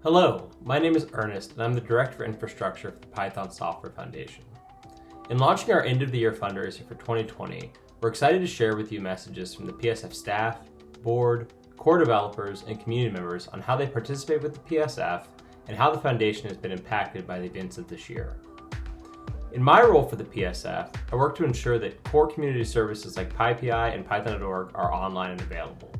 Hello, my name is Ernest, and I'm the Director for Infrastructure for the Python Software Foundation. In launching our end-of-the-year fundraiser for 2020, we're excited to share with you messages from the PSF staff, board, core developers, and community members on how they participate with the PSF and how the foundation has been impacted by the events of this year. In my role for the PSF, I work to ensure that core community services like PyPI and Python.org are online and available.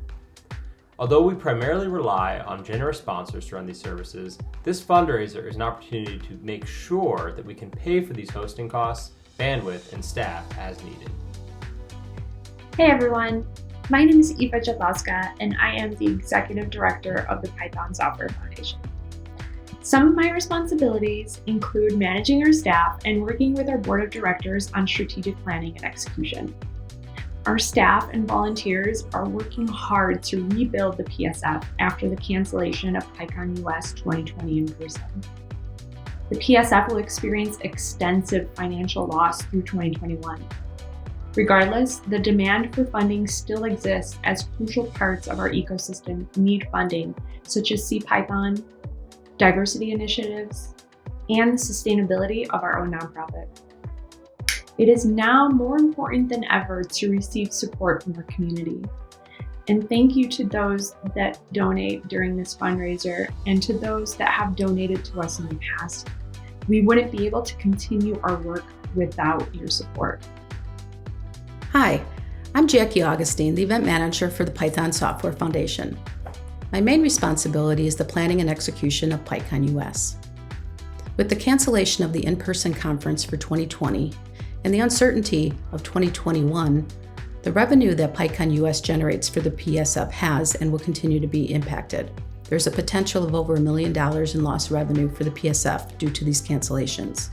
Although we primarily rely on generous sponsors to run these services, this fundraiser is an opportunity to make sure that we can pay for these hosting costs, bandwidth, and staff as needed. Hey everyone, my name is Eva Jadlowska, and I am the Executive Director of the Python Software Foundation. Some of my responsibilities include managing our staff and working with our board of directors on strategic planning and execution. Our staff and volunteers are working hard to rebuild the PSF after the cancellation of PyCon US 2020 in person. The PSF will experience extensive financial loss through 2021. Regardless, the demand for funding still exists as crucial parts of our ecosystem need funding, such as CPython, diversity initiatives, and the sustainability of our own nonprofit. It is now more important than ever to receive support from our community. And thank you to those that donate during this fundraiser and to those that have donated to us in the past. We wouldn't be able to continue our work without your support. Hi, I'm Jackie Augustine, the event manager for the Python Software Foundation. My main responsibility is the planning and execution of PyCon US. With the cancellation of the in-person conference for 2020, and the uncertainty of 2021, the revenue that PyCon US generates for the PSF has and will continue to be impacted. There's a potential of over $1 million in lost revenue for the PSF due to these cancellations.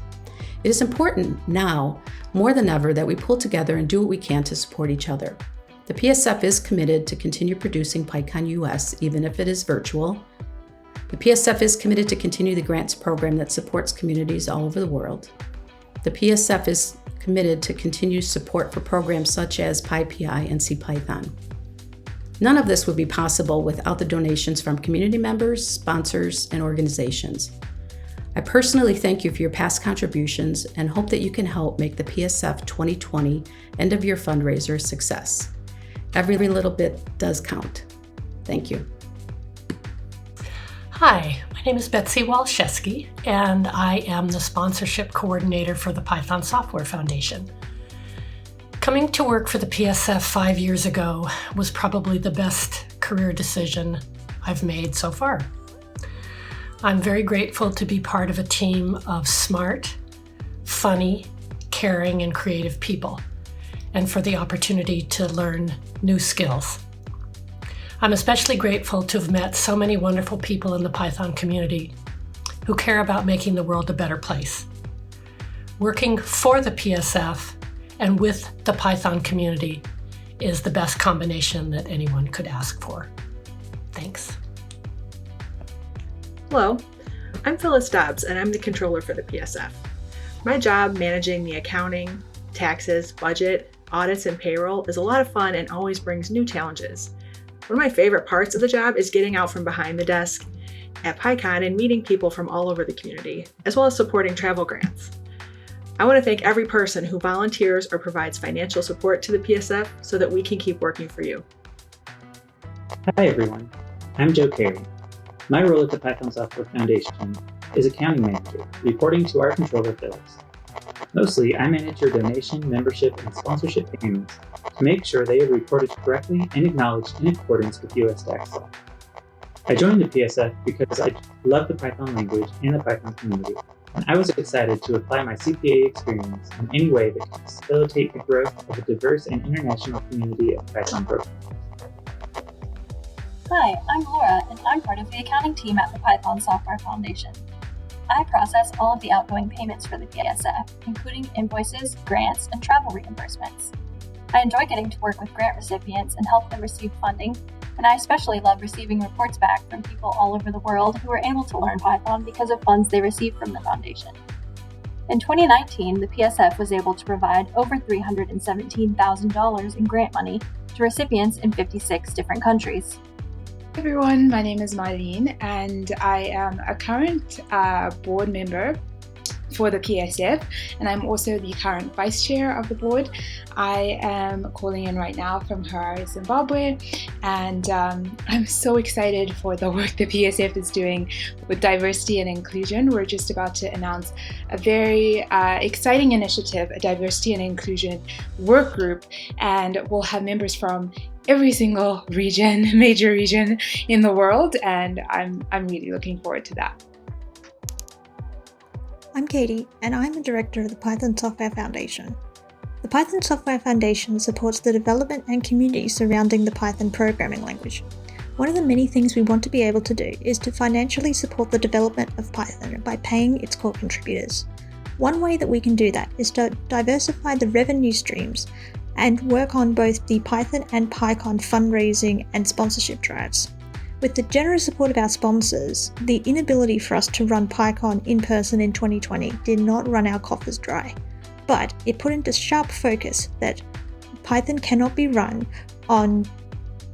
It is important now, more than ever, that we pull together and do what we can to support each other. The PSF is committed to continue producing PyCon US, even if it is virtual. The PSF is committed to continue the grants program that supports communities all over the world. The PSF is committed to continue support for programs such as PyPI and CPython. None of this would be possible without the donations from community members, sponsors, and organizations. I personally thank you for your past contributions and hope that you can help make the PSF 2020 end-of-year fundraiser a success. Every little bit does count. Thank you. Hi, my name is Betsy Waliszewski, and I am the sponsorship coordinator for the Python Software Foundation. Coming to work for the PSF 5 years ago was probably the best career decision I've made so far. I'm very grateful to be part of a team of smart, funny, caring, and creative people, and for the opportunity to learn new skills. I'm especially grateful to have met so many wonderful people in the Python community who care about making the world a better place. Working for the PSF and with the Python community is the best combination that anyone could ask for. Thanks. Hello, I'm Phyllis Dobbs, and I'm the controller for the PSF. My job managing the accounting, taxes, budget, audits, and payroll is a lot of fun and always brings new challenges. One of my favorite parts of the job is getting out from behind the desk at PyCon and meeting people from all over the community, as well as supporting travel grants. I want to thank every person who volunteers or provides financial support to the PSF so that we can keep working for you. Hi everyone, I'm Joe Carey. My role at the Python Software Foundation is accounting manager, reporting to our controller Phyllis. Mostly, I manage your donation, membership, and sponsorship payments to make sure they are reported correctly and acknowledged in accordance with US tax law. I joined the PSF because I love the Python language and the Python community, and I was excited to apply my CPA experience in any way that can facilitate the growth of a diverse and international community of Python programmers. Hi, I'm Laura, and I'm part of the accounting team at the Python Software Foundation. I process all of the outgoing payments for the PSF, including invoices, grants, and travel reimbursements. I enjoy getting to work with grant recipients and help them receive funding, and I especially love receiving reports back from people all over the world who were able to learn Python because of funds they received from the foundation. In 2019, the PSF was able to provide over $317,000 in grant money to recipients in 56 different countries. Everyone, my name is Marlene and I am a current board member for the PSF, and I'm also the current vice chair of the board. I am calling in right now from Harare, Zimbabwe, and I'm so excited for the work the PSF is doing with diversity and inclusion. We're just about to announce a very exciting initiative, a diversity and inclusion work group, and we'll have members from every single region, major region in the world, and I'm really looking forward to that. I'm Katie, and I'm the director of the Python Software Foundation. The Python Software Foundation supports the development and community surrounding the Python programming language. One of the many things we want to be able to do is to financially support the development of Python by paying its core contributors. One way that we can do that is to diversify the revenue streams and work on both the Python and PyCon fundraising and sponsorship drives. With the generous support of our sponsors, the inability for us to run PyCon in person in 2020 did not run our coffers dry, but it put into sharp focus that Python cannot be run on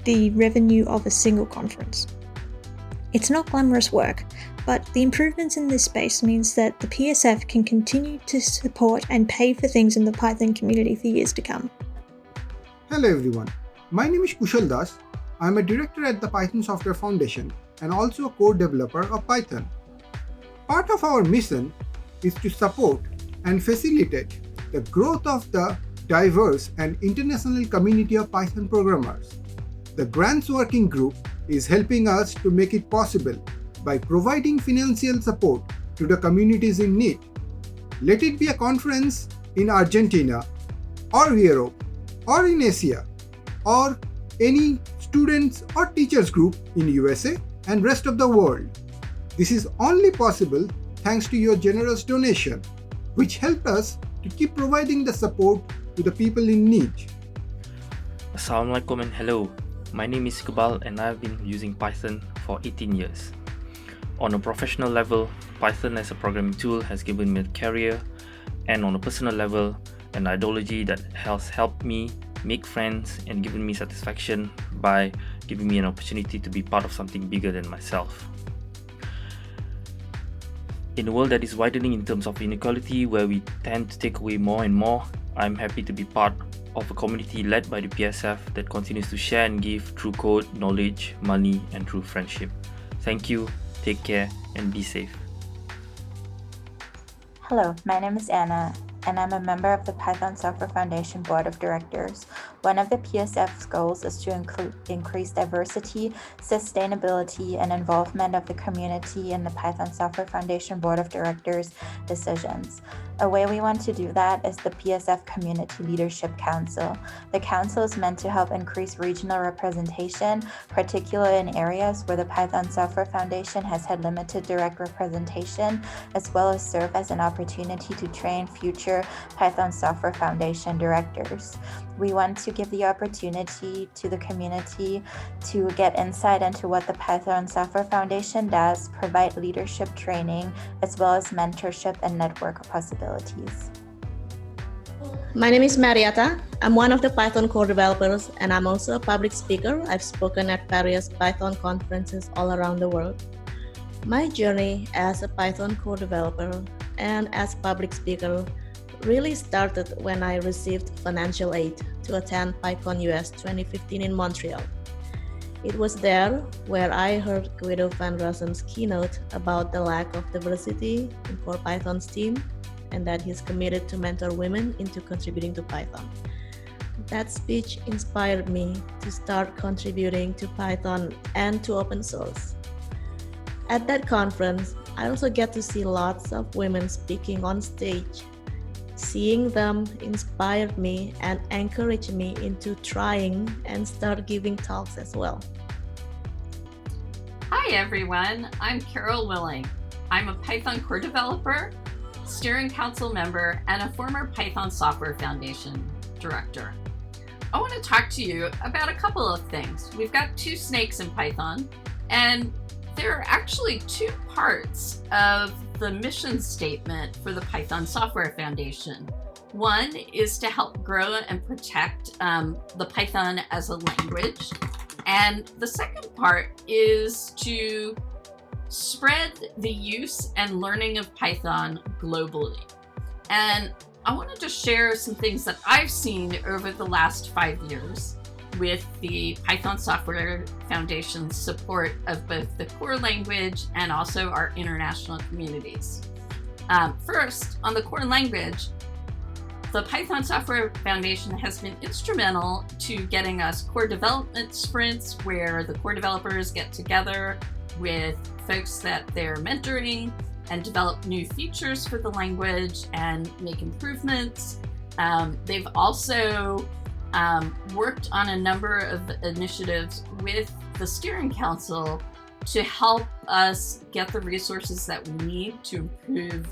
the revenue of a single conference. It's not glamorous work, but the improvements in this space means that the PSF can continue to support and pay for things in the Python community for years to come. Hello everyone, my name is Kushal. I'm a director at the Python Software Foundation and also a core developer of Python. Part of our mission is to support and facilitate the growth of the diverse and international community of Python programmers. The Grants Working Group is helping us to make it possible by providing financial support to the communities in need. Let it be a conference in Argentina, or Europe, or in Asia, or any students or teachers group in USA and rest of the world. This is only possible thanks to your generous donation, which helped us to keep providing the support to the people in need. Assalamualaikum and hello. My name is Iqbal and I've been using Python for 18 years. On a professional level, Python as a programming tool has given me a career, and on a personal level, an ideology that has helped me make friends and given me satisfaction by giving me an opportunity to be part of something bigger than myself. In a world that is widening in terms of inequality, where we tend to take away more and more, I'm happy to be part of a community led by the PSF that continues to share and give through code, knowledge, money, and through friendship. Thank you, take care, and be safe. Hello, my name is Anna, and I'm a member of the Python Software Foundation Board of Directors. One of the PSF's goals is to increase diversity, sustainability, and involvement of the community in the Python Software Foundation Board of Directors decisions. A way we want to do that is the PSF Community Leadership Council. The council is meant to help increase regional representation, particularly in areas where the Python Software Foundation has had limited direct representation, as well as serve as an opportunity to train future Python Software Foundation directors. We want to give the opportunity to the community to get insight into what the Python Software Foundation does, provide leadership training, as well as mentorship and network possibilities. My name is Mariatta. I'm one of the Python core developers, and I'm also a public speaker. I've spoken at various Python conferences all around the world. My journey as a Python core developer and as public speaker really started when I received financial aid to attend PyCon US 2015 in Montreal. It was there where I heard Guido van Rossum's keynote about the lack of diversity in core Python's team and that he's committed to mentor women into contributing to Python. That speech inspired me to start contributing to Python and to open source. At that conference, I also get to see lots of women speaking on stage. Seeing them inspired me and encouraged me into trying and start giving talks as well. Hi everyone, I'm Carol Willing. I'm a Python core developer, steering council member, and a former Python Software Foundation director. I want to talk to you about a couple of things. We've got two snakes in Python, and there are actually two parts of the mission statement for the Python Software Foundation. One is to help grow and protect the Python as a language, And the second part is to spread the use and learning of Python globally. And I wanted to share some things that I've seen over the last 5 years with the Python Software Foundation's support of both the core language and also our international communities. First, on the core language, the Python Software Foundation has been instrumental to getting us core development sprints where the core developers get together with folks that they're mentoring and develop new features for the language and make improvements. They've also worked on a number of initiatives with the Steering Council to help us get the resources that we need to improve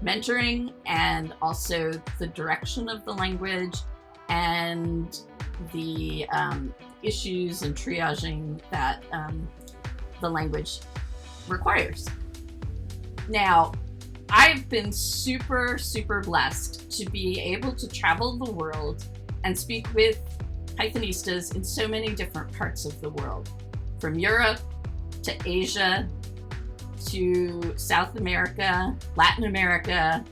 mentoring and also the direction of the language and the issues and triaging that the language requires. Now, I've been super, super blessed to be able to travel the world and speak with Pythonistas in so many different parts of the world, from Europe to Asia to South America, Latin America.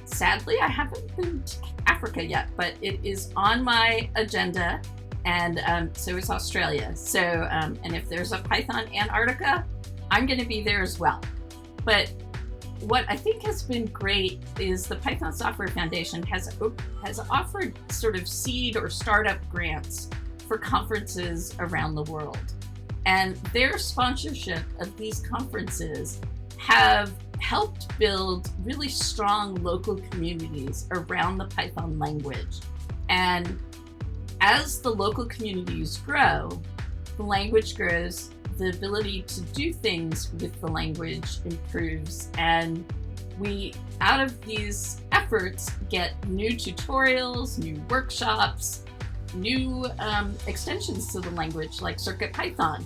Sadly, I haven't been to Africa yet, but it is on my agenda, and so is Australia. So, and if there's a Python Antarctica, I'm going to be there as well. But what I think has been great is the Python Software Foundation has offered sort of seed or startup grants for conferences around the world. And their sponsorship of these conferences have helped build really strong local communities around the Python language. And as the local communities grow, the language grows, the ability to do things with the language improves, and we, out of these efforts, get new tutorials, new workshops, new extensions to the language like CircuitPython,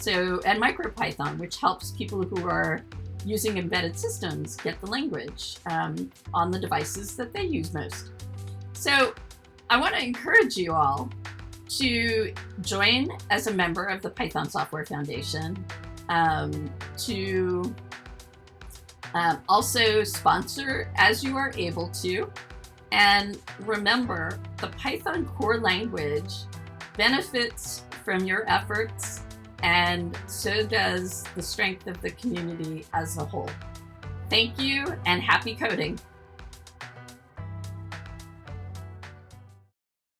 and MicroPython, which helps people who are using embedded systems get the language on the devices that they use most. So I want to encourage you all to join as a member of the Python Software Foundation, to also sponsor as you are able to. And remember, the Python core language benefits from your efforts, and so does the strength of the community as a whole. Thank you, and happy coding.